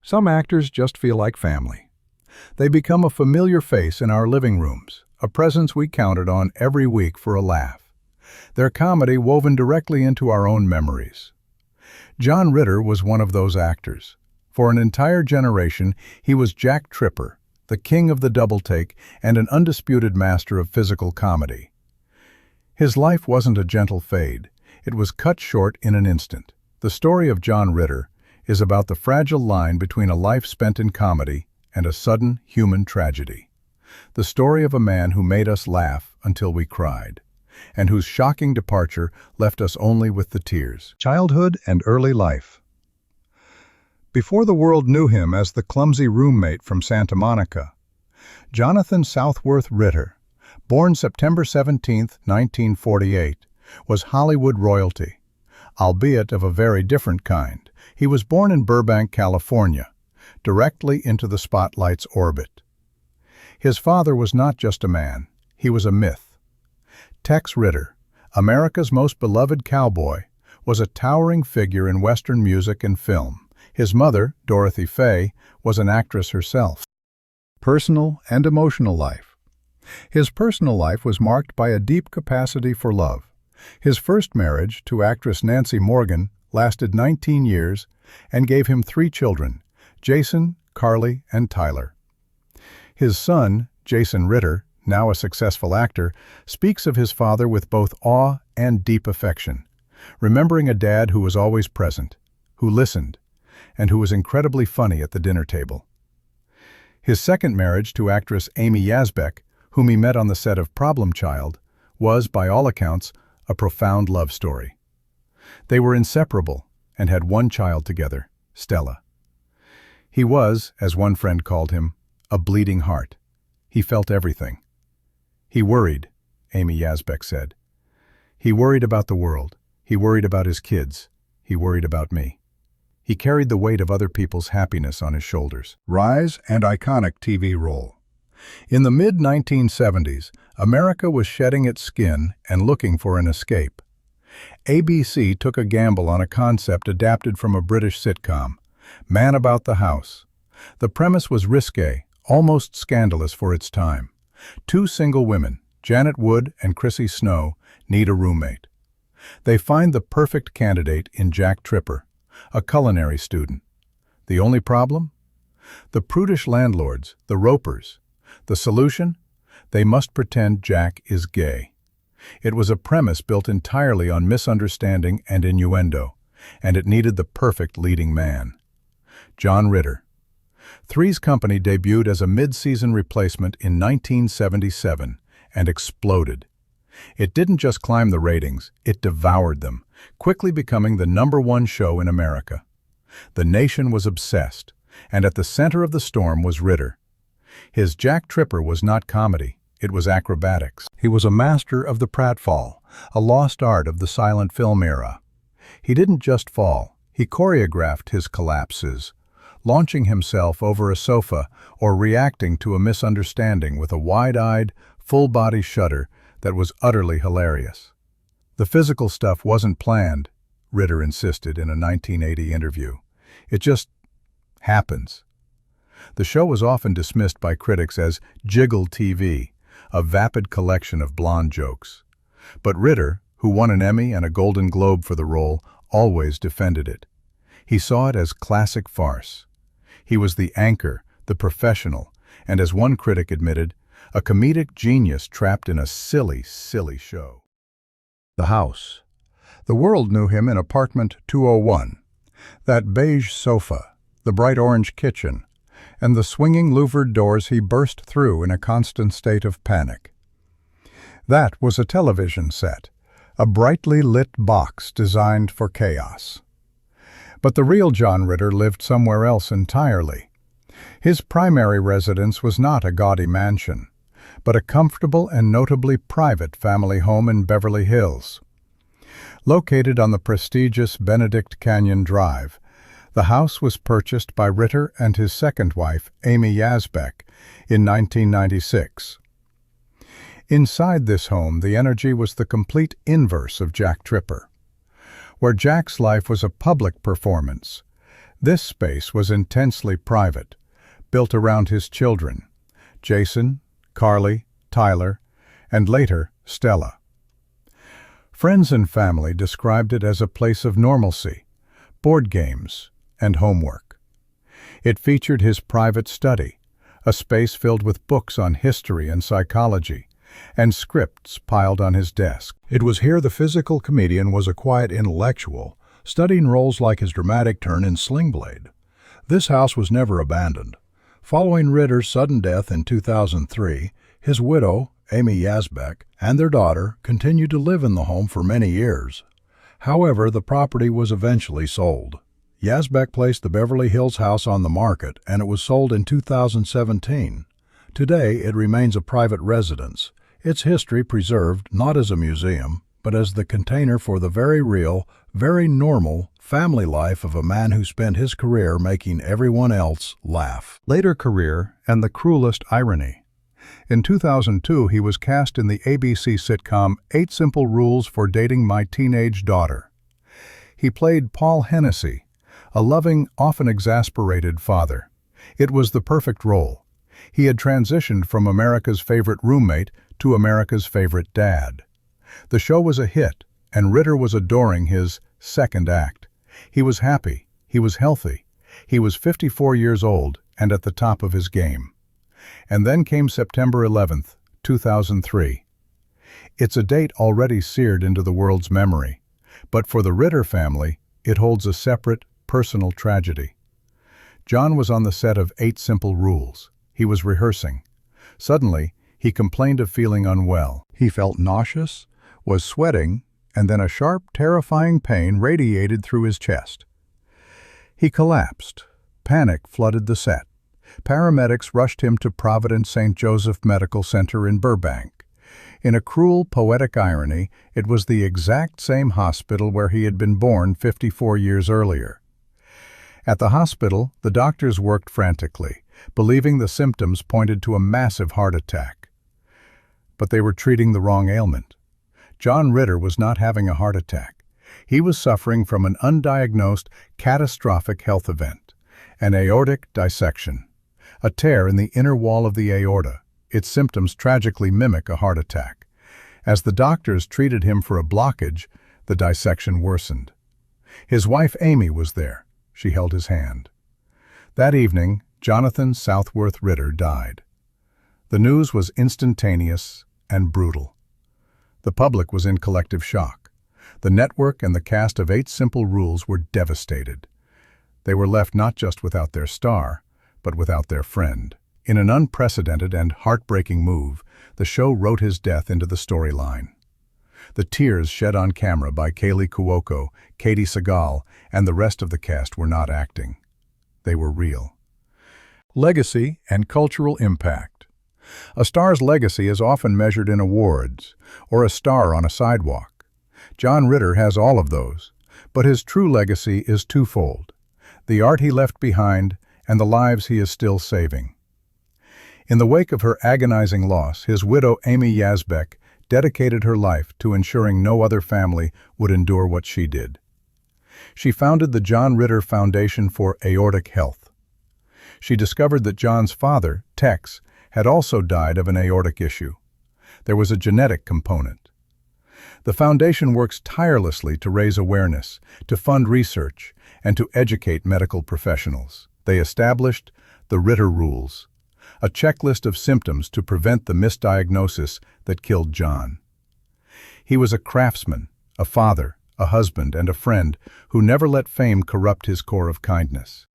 Some actors just feel like family. They become a familiar face in our living rooms, a presence we counted on every week for a laugh. Their comedy woven directly into our own memories. John Ritter was one of those actors. For an entire generation, he was Jack Tripper, the king of the double take and an undisputed master of physical comedy. His life wasn't a gentle fade. It was cut short in an instant. The story of John Ritter is about the fragile line between a life spent in comedy and a sudden human tragedy. The story of a man who made us laugh until we cried, and whose shocking departure left us only with the tears. Childhood and early life. Before the world knew him as the clumsy roommate from Santa Monica, Jonathan Southworth Ritter, born September 17, 1948, was Hollywood royalty, albeit of a very different kind. He was born in Burbank, California, directly into the spotlight's orbit. His father was not just a man, he was a myth. Tex Ritter, America's most beloved cowboy, was a towering figure in Western music and film. His mother, Dorothy Fay, was an actress herself. Personal and emotional life. His personal life was marked by a deep capacity for love. His first marriage, to actress Nancy Morgan, lasted 19 years and gave him 3 children, Jason, Carly, and Tyler. His son, Jason Ritter, now a successful actor, speaks of his father with both awe and deep affection, remembering a dad who was always present, who listened, and who was incredibly funny at the dinner table. His second marriage, to actress Amy Yazbek, whom he met on the set of Problem Child, was, by all accounts, a profound love story. They were inseparable and had one child together, Stella. He was, as one friend called him, a bleeding heart. He felt everything. He worried, Amy Yazbek said. He worried about the world. He worried about his kids. He worried about me. He carried the weight of other people's happiness on his shoulders. Rise and iconic TV role. In the mid-1970s, America was shedding its skin and looking for an escape. ABC took a gamble on a concept adapted from a British sitcom, Man About the House. The premise was risque, almost scandalous for its time. 2 single women, Janet Wood and Chrissy Snow, need a roommate. They find the perfect candidate in Jack Tripper, a culinary student. The only problem? The prudish landlords, the Ropers. The solution? They must pretend Jack is gay. It was a premise built entirely on misunderstanding and innuendo, and it needed the perfect leading man. John Ritter. Three's Company debuted as a mid-season replacement in 1977 and exploded. It didn't just climb the ratings, it devoured them, quickly becoming the #1 show in America. The nation was obsessed, and at the center of the storm was Ritter. His Jack Tripper was not comedy, it was acrobatics. He was a master of the pratfall, a lost art of the silent film era. He didn't just fall, he choreographed his collapses, launching himself over a sofa or reacting to a misunderstanding with a wide-eyed, full-body shudder that was utterly hilarious. The physical stuff wasn't planned, Ritter insisted in a 1980 interview. It just happens. The show was often dismissed by critics as jiggle TV, a vapid collection of blonde jokes. But Ritter, who won an Emmy and a Golden Globe for the role, always defended it. He saw it as classic farce. He was the anchor, the professional, and as one critic admitted, a comedic genius trapped in a silly, silly show. The house. The world knew him in apartment 201. That beige sofa, the bright orange kitchen, and the swinging louvered doors he burst through in a constant state of panic. That was a television set, a brightly lit box designed for chaos. But the real John Ritter lived somewhere else entirely. His primary residence was not a gaudy mansion, but a comfortable and notably private family home in Beverly Hills. Located on the prestigious Benedict Canyon Drive, the house was purchased by Ritter and his second wife, Amy Yazbek, in 1996. Inside this home, the energy was the complete inverse of Jack Tripper. Where Jack's life was a public performance, This space was intensely private, built around his children, Jason, Carly, Tyler, and later, Stella. Friends and family described it as a place of normalcy, board games, and homework. It featured his private study, a space filled with books on history and psychology, and scripts piled on his desk. It was here the physical comedian was a quiet intellectual, studying roles like his dramatic turn in Sling Blade. This house was never abandoned. Following Ritter's sudden death in 2003, his widow, Amy Yazbek, and their daughter continued to live in the home for many years. However, the property was eventually sold. Yazbek placed the Beverly Hills house on the market, and it was sold in 2017. Today, it remains a private residence, its history preserved not as a museum, but as the container for the very real, very normal family life of a man who spent his career making everyone else laugh. Later career and the cruelest irony. In 2002, he was cast in the ABC sitcom 8 Simple Rules for Dating My Teenage Daughter. He played Paul Hennessy, a loving, often exasperated father. It was the perfect role. He had transitioned from America's favorite roommate to America's favorite dad. The show was a hit, and Ritter was adoring his second act. He was happy, he was healthy, he was 54 years old and at the top of his game. And then came September 11th, 2003. It's a date already seared into the world's memory, but for the Ritter family, it holds a separate, personal tragedy. John was on the set of 8 Simple Rules. He was rehearsing. Suddenly, he complained of feeling unwell. He felt nauseous, was sweating, and then a sharp, terrifying pain radiated through his chest. He collapsed. Panic flooded the set. Paramedics rushed him to Providence St. Joseph Medical Center in Burbank. In a cruel, poetic irony, it was the exact same hospital where he had been born 54 years earlier. At the hospital, the doctors worked frantically, believing the symptoms pointed to a massive heart attack. But they were treating the wrong ailment. John Ritter was not having a heart attack. He was suffering from an undiagnosed, catastrophic health event, an aortic dissection, a tear in the inner wall of the aorta. Its symptoms tragically mimic a heart attack. As the doctors treated him for a blockage, the dissection worsened. His wife Amy was there. She held his hand. That evening, Jonathan Southworth Ritter died. The news was instantaneous and brutal. The public was in collective shock. The network and the cast of 8 Simple Rules were devastated. They were left not just without their star, but without their friend. In an unprecedented and heartbreaking move, the show wrote his death into the storyline. The tears shed on camera by Kaylee Cuoco, Katie Sagal, and the rest of the cast were not acting. They were real. Legacy and cultural impact. A star's legacy is often measured in awards, or a star on a sidewalk. John Ritter has all of those, but his true legacy is twofold: the art he left behind and the lives he is still saving. In the wake of her agonizing loss, his widow Amy Yazbek dedicated her life to ensuring no other family would endure what she did. She founded the John Ritter Foundation for Aortic Health. She discovered that John's father, Tex, had also died of an aortic issue. There was a genetic component. The foundation works tirelessly to raise awareness, to fund research, and to educate medical professionals. They established the Ritter Rules, a checklist of symptoms to prevent the misdiagnosis that killed John. He was a craftsman, a father, a husband, and a friend who never let fame corrupt his core of kindness.